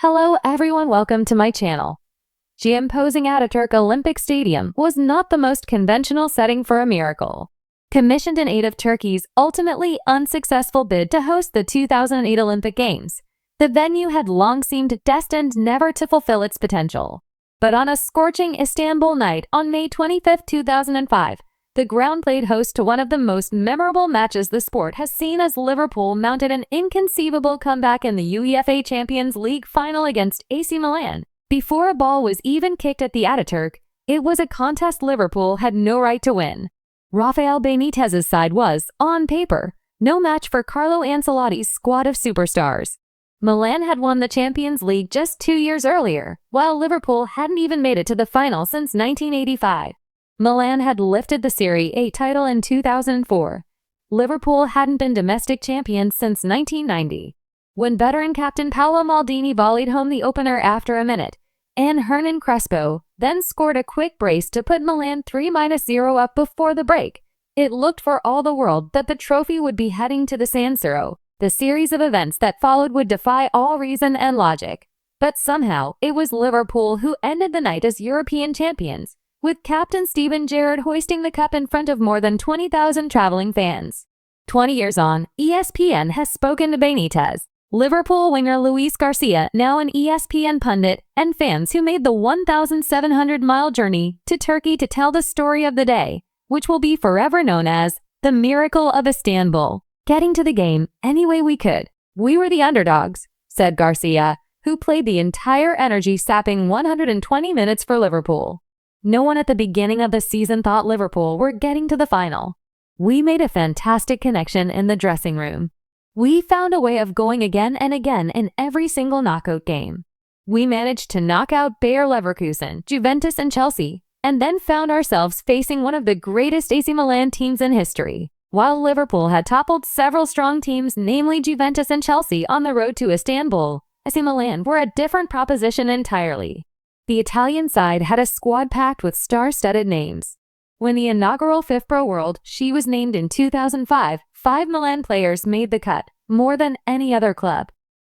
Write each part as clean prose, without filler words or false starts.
Hello everyone, welcome to my channel. The imposing Ataturk Olympic Stadium was not the most conventional setting for a miracle. Commissioned in aid of Turkey's ultimately unsuccessful bid to host the 2008 Olympic Games, the venue had long seemed destined never to fulfill its potential. But on a scorching Istanbul night on May 25, 2005, the ground played host to one of the most memorable matches the sport has seen as Liverpool mounted an inconceivable comeback in the UEFA Champions League final against AC Milan. Before a ball was even kicked at the Ataturk, it was a contest Liverpool had no right to win. Rafael Benitez's side was, on paper, no match for Carlo Ancelotti's squad of superstars. Milan had won the Champions League just 2 years earlier, while Liverpool hadn't even made it to the final since 1985. Milan had lifted the Serie A title in 2004. Liverpool hadn't been domestic champions since 1990. When veteran captain Paolo Maldini volleyed home the opener after a minute, and Hernan Crespo then scored a quick brace to put Milan 3-0 up before the break, it looked for all the world that the trophy would be heading to the San Siro. The series of events that followed would defy all reason and logic. But somehow, it was Liverpool who ended the night as European champions, with captain Steven Gerrard hoisting the cup in front of more than 20,000 traveling fans. 20 years on, ESPN has spoken to Benitez, Liverpool winger Luis Garcia, now an ESPN pundit, and fans who made the 1,700-mile journey to Turkey to tell the story of the day, which will be forever known as the Miracle of Istanbul. Getting to the game any way we could. We were the underdogs, said Garcia, who played the entire energy-sapping 120 minutes for Liverpool. No one at the beginning of the season thought Liverpool were getting to the final. We made a fantastic connection in the dressing room. We found a way of going again and again in every single knockout game. We managed to knock out Bayer Leverkusen, Juventus and Chelsea, and then found ourselves facing one of the greatest AC Milan teams in history. While Liverpool had toppled several strong teams, namely Juventus and Chelsea, on the road to Istanbul, AC Milan were a different proposition entirely. The Italian side had a squad packed with star-studded names. When the inaugural FIFPro World she was named in 2005, 5 Milan players made the cut, more than any other club.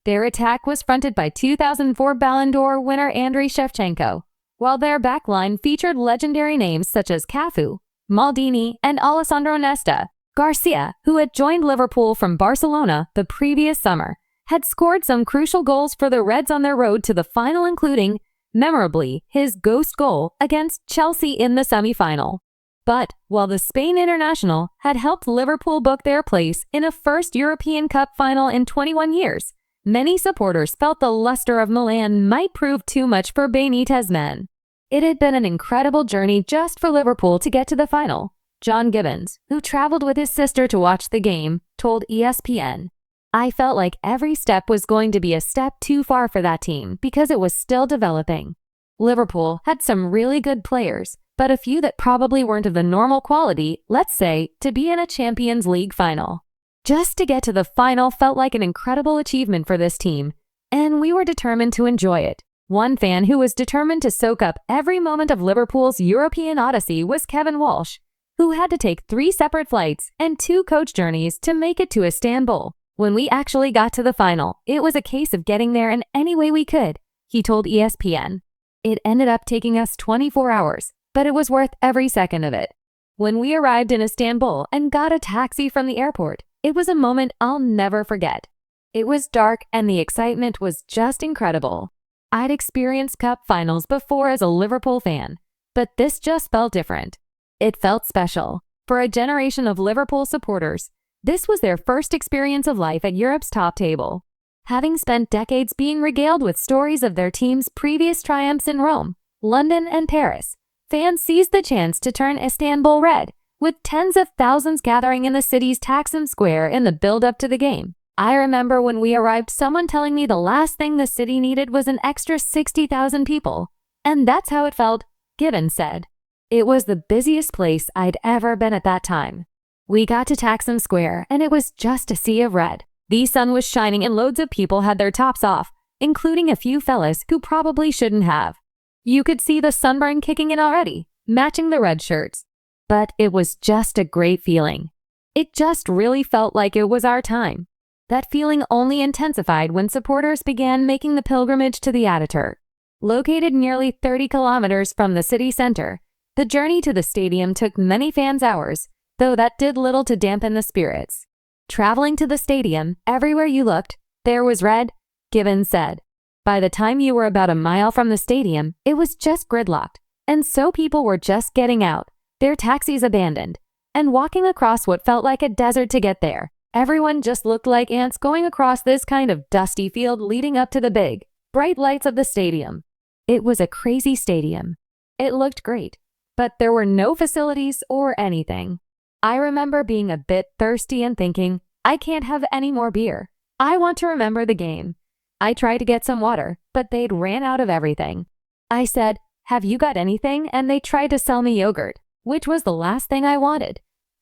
Their attack was fronted by 2004 Ballon d'Or winner Andriy Shevchenko, while their backline featured legendary names such as Cafu, Maldini, and Alessandro Nesta. Garcia, who had joined Liverpool from Barcelona the previous summer, had scored some crucial goals for the Reds on their road to the final, including, memorably, his ghost goal against Chelsea in the semi-final. But, while the Spain international had helped Liverpool book their place in a first European Cup final in 21 years, many supporters felt the luster of Milan might prove too much for Benitez's men. It had been an incredible journey just for Liverpool to get to the final. John Gibbons, who traveled with his sister to watch the game, told ESPN, "I felt like every step was going to be a step too far for that team because it was still developing. Liverpool had some really good players, but a few that probably weren't of the normal quality, let's say, to be in a Champions League final. Just to get to the final felt like an incredible achievement for this team, and we were determined to enjoy it." One fan who was determined to soak up every moment of Liverpool's European odyssey was Kevin Walsh, who had to take 3 separate flights and 2 coach journeys to make it to Istanbul. "When we actually got to the final, it was a case of getting there in any way we could," he told ESPN. "It ended up taking us 24 hours, but it was worth every second of it. When we arrived in Istanbul and got a taxi from the airport, it was a moment I'll never forget. It was dark and the excitement was just incredible. I'd experienced cup finals before as a Liverpool fan, but this just felt different. It felt special. For a generation of Liverpool supporters, this was their first experience of life at Europe's top table. Having spent decades being regaled with stories of their team's previous triumphs in Rome, London, and Paris, fans seized the chance to turn Istanbul red, with tens of thousands gathering in the city's Taksim Square in the build-up to the game. "I remember when we arrived someone telling me the last thing the city needed was an extra 60,000 people, and that's how it felt," Gibbons said. "It was the busiest place I'd ever been at that time. We got to Taksim Square and it was just a sea of red. The sun was shining and loads of people had their tops off, including a few fellas who probably shouldn't have. You could see the sunburn kicking in already, matching the red shirts. But it was just a great feeling. It just really felt like it was our time. That feeling only intensified when supporters began making the pilgrimage to the Ataturk. Located nearly 30 kilometers from the city center, the journey to the stadium took many fans' hours, though that did little to dampen the spirits. Traveling to the stadium, everywhere you looked, there was red, Gibbons said. By the time you were about a mile from the stadium, it was just gridlocked, and so people were just getting out, their taxis abandoned, and walking across what felt like a desert to get there. Everyone just looked like ants going across this kind of dusty field leading up to the big, bright lights of the stadium. It was a crazy stadium. It looked great, but there were no facilities or anything. I remember being a bit thirsty and thinking, I can't have any more beer. I want to remember the game. I tried to get some water, but they'd ran out of everything. I said, have you got anything? And they tried to sell me yogurt, which was the last thing I wanted.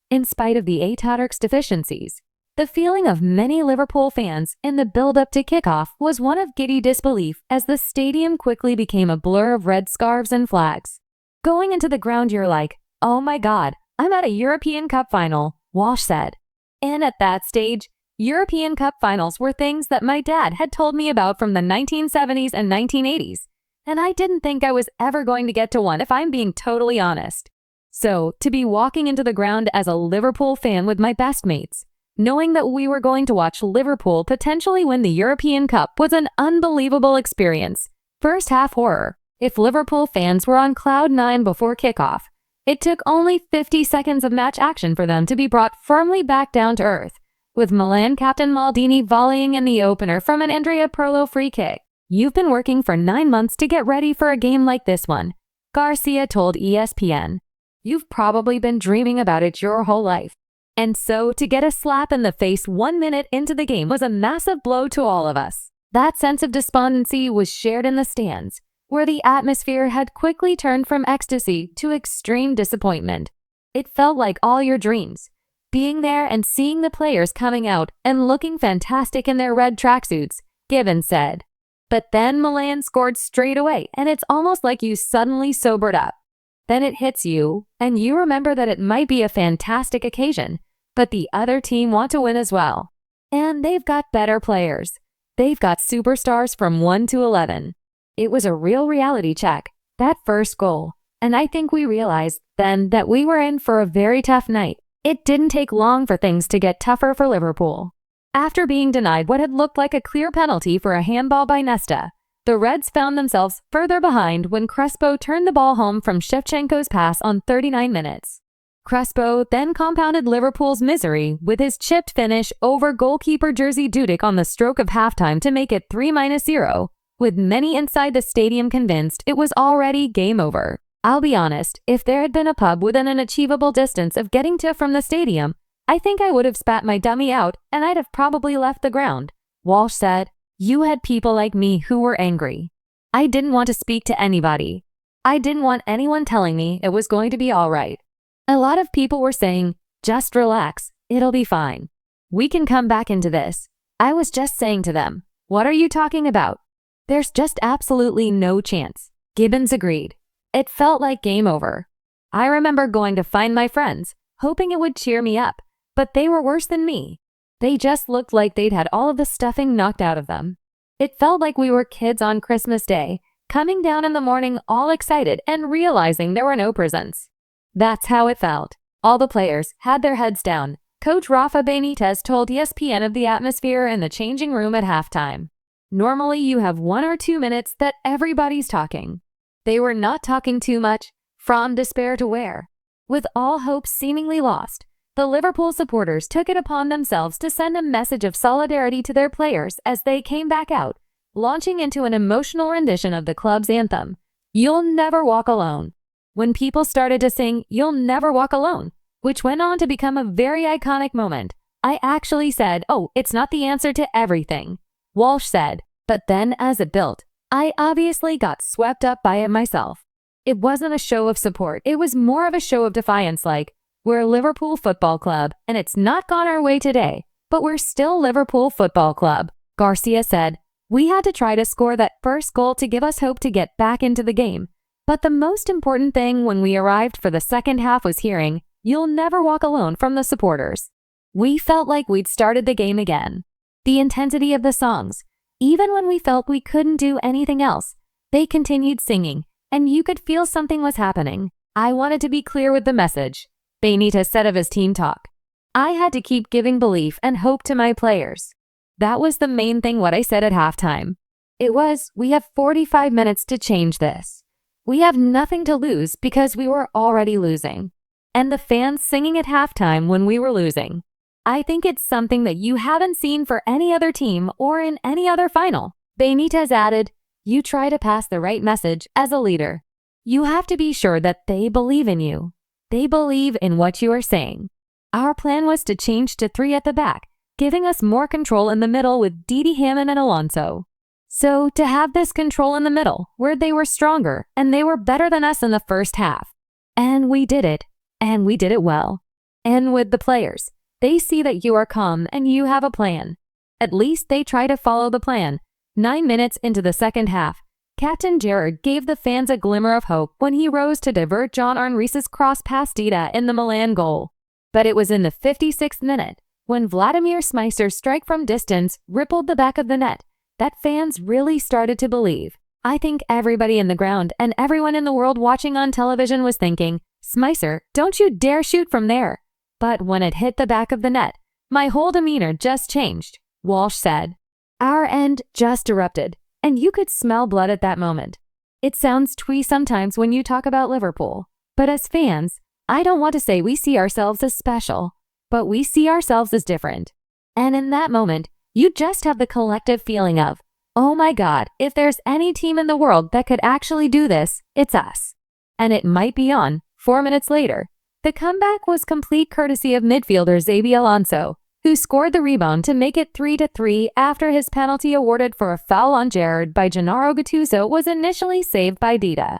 In spite of the Ataturk's deficiencies, the feeling of many Liverpool fans in the build-up to kickoff was one of giddy disbelief as the stadium quickly became a blur of red scarves and flags. Going into the ground you're like, oh my god, I'm at a European Cup final, Walsh said. And at that stage, European Cup finals were things that my dad had told me about from the 1970s and 1980s, and I didn't think I was ever going to get to one if I'm being totally honest. So, to be walking into the ground as a Liverpool fan with my best mates, knowing that we were going to watch Liverpool potentially win the European Cup was an unbelievable experience. First half horror. If Liverpool fans were on cloud 9 before kickoff, it took only 50 seconds of match action for them to be brought firmly back down to earth, with Milan captain Maldini volleying in the opener from an Andrea Pirlo free kick. You've been working for 9 months to get ready for a game like this one, Garcia told ESPN. You've probably been dreaming about it your whole life. And so, to get a slap in the face 1 minute into the game was a massive blow to all of us. That sense of despondency was shared in the stands, where the atmosphere had quickly turned from ecstasy to extreme disappointment. It felt like all your dreams. Being there and seeing the players coming out and looking fantastic in their red tracksuits, Gibbons said. But then Milan scored straight away, and it's almost like you suddenly sobered up. Then it hits you, and you remember that it might be a fantastic occasion, but the other team want to win as well. And they've got better players. They've got superstars from 1 to 11. It was a real reality check, that first goal, and I think we realized then that we were in for a very tough night. It didn't take long for things to get tougher for Liverpool. After being denied what had looked like a clear penalty for a handball by Nesta, the Reds found themselves further behind when Crespo turned the ball home from Shevchenko's pass on 39 minutes. Crespo then compounded Liverpool's misery with his chipped finish over goalkeeper Jerzy Dudek on the stroke of halftime to make it 3-0, with many inside the stadium convinced it was already game over. I'll be honest, if there had been a pub within an achievable distance of getting to from the stadium, I think I would have spat my dummy out and I'd have probably left the ground, Walsh said. You had people like me who were angry. I didn't want to speak to anybody. I didn't want anyone telling me it was going to be all right. A lot of people were saying, just relax, it'll be fine. We can come back into this. I was just saying to them, what are you talking about? There's just absolutely no chance. Gibbons agreed. It felt like game over. I remember going to find my friends, hoping it would cheer me up, but they were worse than me. They just looked like they'd had all of the stuffing knocked out of them. It felt like we were kids on Christmas Day, coming down in the morning all excited and realizing there were no presents. That's how it felt. All the players had their heads down. Coach Rafael Benitez told ESPN of the atmosphere in the changing room at halftime. Normally you have 1 or 2 minutes that everybody's talking. They were not talking too much, from despair to where. With all hope seemingly lost, the Liverpool supporters took it upon themselves to send a message of solidarity to their players as they came back out, launching into an emotional rendition of the club's anthem, You'll Never Walk Alone. When people started to sing You'll Never Walk Alone, which went on to become a very iconic moment, I actually said, oh, it's not the answer to everything, Walsh said. But then as it built, I obviously got swept up by it myself. It wasn't a show of support, it was more of a show of defiance like, we're Liverpool Football Club, and it's not gone our way today, but we're still Liverpool Football Club, Garcia said. We had to try to score that first goal to give us hope to get back into the game. But the most important thing when we arrived for the second half was hearing, You'll never walk alone from the supporters. We felt like we'd started the game again. the intensity of the songs. Even when we felt we couldn't do anything else, they continued singing, and you could feel something was happening. I wanted to be clear with the message, Benitez said of his team talk. I had to keep giving belief and hope to my players. That was the main thing what I said at halftime. It was, we have 45 minutes to change this. We have nothing to lose because we were already losing. And the fans singing at halftime when we were losing. I think it's something that you haven't seen for any other team or in any other final. Benitez added, you try to pass the right message as a leader. You have to be sure that they believe in you. They believe in what you are saying. Our plan was to change to 3 at the back, giving us more control in the middle with Didi Hamann and Alonso. So to have this control in the middle, where they were stronger and they were better than us in the first half. And we did it. And we did it well. And with the players, they see that you are calm and you have a plan. At least they try to follow the plan. 9 minutes into the second half, Captain Gerrard gave the fans a glimmer of hope when he rose to divert John Arnries's cross past Dida in the Milan goal. But it was in the 56th minute, when Vladimir Smicer's strike from distance rippled the back of the net, that fans really started to believe. I think everybody in the ground and everyone in the world watching on television was thinking, Smicer, don't you dare shoot from there. But when it hit the back of the net, my whole demeanor just changed, Walsh said. Our end just erupted, and you could smell blood at that moment. It sounds twee sometimes when you talk about Liverpool, but as fans, I don't want to say we see ourselves as special, but we see ourselves as different. And in that moment, you just have the collective feeling of, oh my God, if there's any team in the world that could actually do this, it's us. And it might be on. 4 minutes later, the comeback was complete courtesy of midfielder Xabi Alonso, who scored the rebound to make it 3-3 after his penalty awarded for a foul on Gerrard by Gennaro Gattuso was initially saved by Dida.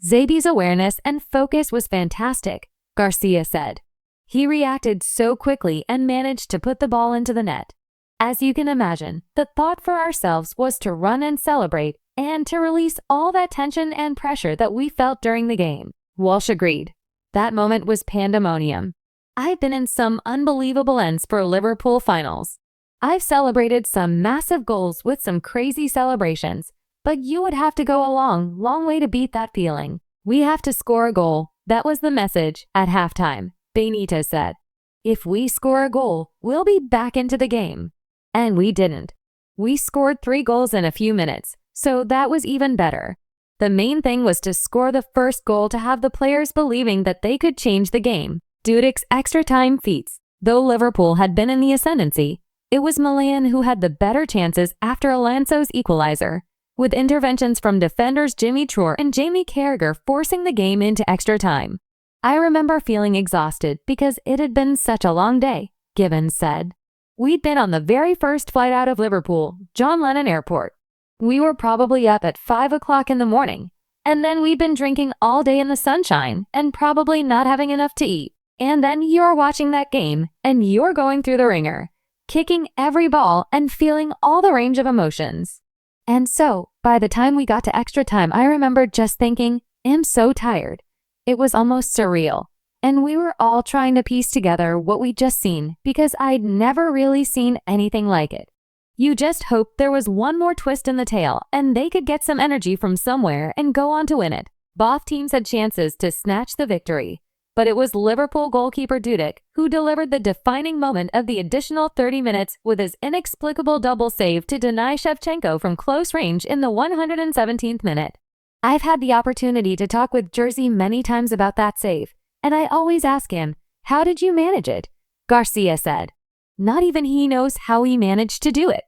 Xabi's awareness and focus was fantastic, Garcia said. He reacted so quickly and managed to put the ball into the net. As you can imagine, the thought for ourselves was to run and celebrate and to release all that tension and pressure that we felt during the game. Walsh agreed. That moment was pandemonium. I've been in some unbelievable ends for Liverpool finals. I've celebrated some massive goals with some crazy celebrations, but you would have to go a long, long way to beat that feeling. We have to score a goal. That was the message at halftime, Benitez said. If we score a goal, we'll be back into the game. And we didn't. We scored 3 goals in a few minutes, so that was even better. The main thing was to score the first goal to have the players believing that they could change the game. Dudik's extra time feats. Though Liverpool had been in the ascendancy, it was Milan who had the better chances after Alonso's equalizer, with interventions from defenders Jimmy Traore and Jamie Carragher forcing the game into extra time. I remember feeling exhausted because it had been such a long day, Gibbons said. We'd been on the very first flight out of Liverpool, John Lennon Airport. We were probably up at 5 o'clock in the morning, and then we'd been drinking all day in the sunshine and probably not having enough to eat. And then you're watching that game, and you're going through the ringer, kicking every ball and feeling all the range of emotions. And so, by the time we got to extra time, I remember just thinking, I'm so tired. It was almost surreal. And we were all trying to piece together what we'd just seen because I'd never really seen anything like it. You just hoped there was one more twist in the tale and they could get some energy from somewhere and go on to win it. Both teams had chances to snatch the victory, but it was Liverpool goalkeeper Dudik who delivered the defining moment of the additional 30 minutes with his inexplicable double save to deny Shevchenko from close range in the 117th minute. I've had the opportunity to talk with Jersey many times about that save, and I always ask him, how did you manage it? Garcia said. Not even he knows how he managed to do it.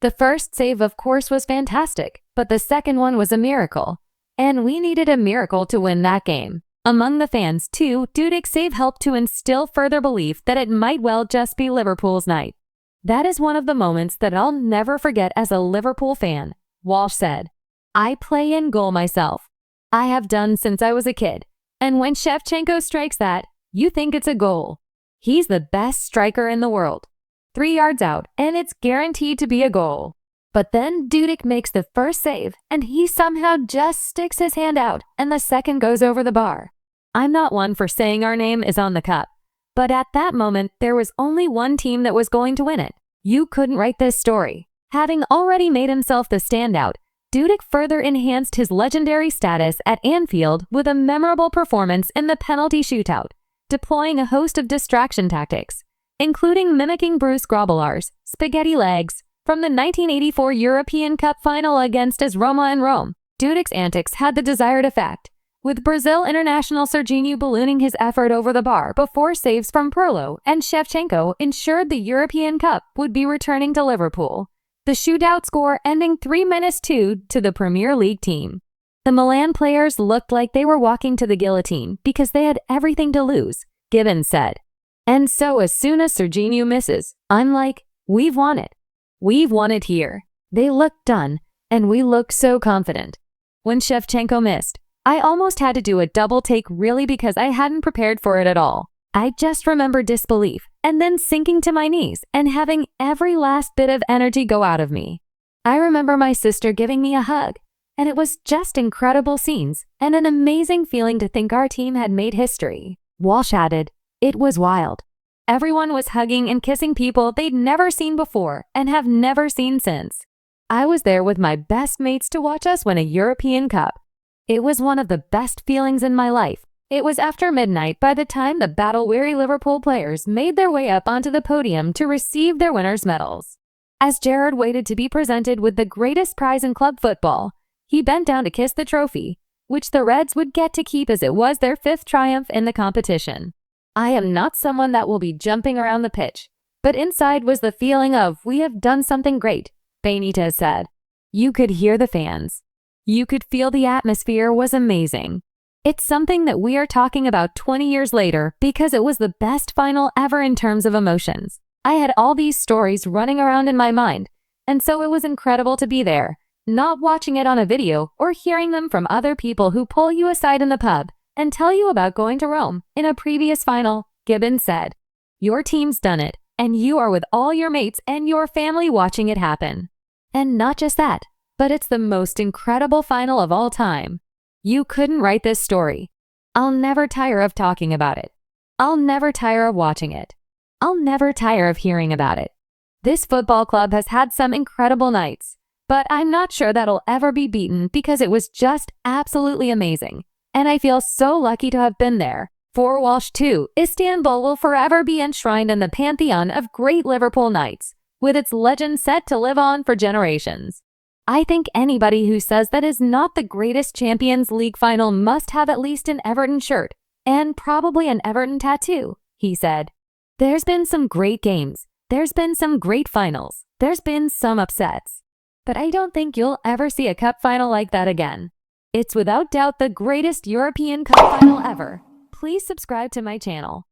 The first save, of course, was fantastic, but the second one was a miracle. And we needed a miracle to win that game. Among the fans, too, Dudik's save helped to instill further belief that it might well just be Liverpool's night. That is one of the moments that I'll never forget as a Liverpool fan, Walsh said. I play in goal myself. I have done since I was a kid. And when Shevchenko strikes that, you think it's a goal. He's the best striker in the world. 3 yards out, and it's guaranteed to be a goal. But then Dudik makes the first save, and he somehow just sticks his hand out, and the second goes over the bar. I'm not one for saying our name is on the cup, but at that moment, there was only one team that was going to win it, You couldn't write this story. Having already made himself the standout, Dudek further enhanced his legendary status at Anfield with a memorable performance in the penalty shootout, deploying a host of distraction tactics, including mimicking Bruce Grobbelaar's spaghetti legs from the 1984 European Cup final against AS Roma in Rome. Dudek's antics had the desired effect, with Brazil international Serginho ballooning his effort over the bar before saves from Pirlo and Shevchenko ensured the European Cup would be returning to Liverpool. The shootout score ending 3-2 to the Premier League team. The Milan players looked like they were walking to the guillotine because they had everything to lose, Gibbons said. And so as soon as Serginho misses, I'm like, we've won it. We've won it here. They looked done, and we looked so confident. When Shevchenko missed, I almost had to do a double take really because I hadn't prepared for it at all. I just remember disbelief, and then sinking to my knees and having every last bit of energy go out of me. I remember my sister giving me a hug, and it was just incredible scenes and an amazing feeling to think our team had made history. Walsh added, it was wild. Everyone was hugging and kissing people they'd never seen before and have never seen since. I was there with my best mates to watch us win a European Cup. It was one of the best feelings in my life. It was after midnight by the time the battle-weary Liverpool players made their way up onto the podium to receive their winners' medals. As Gerrard waited to be presented with the greatest prize in club football, he bent down to kiss the trophy, which the Reds would get to keep as it was their 5th triumph in the competition. I am not someone that will be jumping around the pitch, but inside was the feeling of, we have done something great, Benitez said. You could hear the fans. You could feel the atmosphere was amazing. It's something that we are talking about 20 years later because it was the best final ever in terms of emotions. I had all these stories running around in my mind, and so it was incredible to be there, not watching it on a video or hearing them from other people who pull you aside in the pub and tell you about going to Rome in a previous final, Gibbons said. Your team's done it, and you are with all your mates and your family watching it happen. And not just that, but it's the most incredible final of all time. You couldn't write this story. I'll never tire of talking about it. I'll never tire of watching it. I'll never tire of hearing about it. This football club has had some incredible nights, but I'm not sure that'll ever be beaten because it was just absolutely amazing. And I feel so lucky to have been there. For Walsh too, Istanbul will forever be enshrined in the pantheon of great Liverpool nights, with its legend set to live on for generations. I think anybody who says that is not the greatest Champions League final must have at least an Everton shirt, and probably an Everton tattoo, he said. There's been some great games. There's been some great finals. There's been some upsets. But I don't think you'll ever see a cup final like that again. It's without doubt the greatest European Cup final ever. Please subscribe to my channel.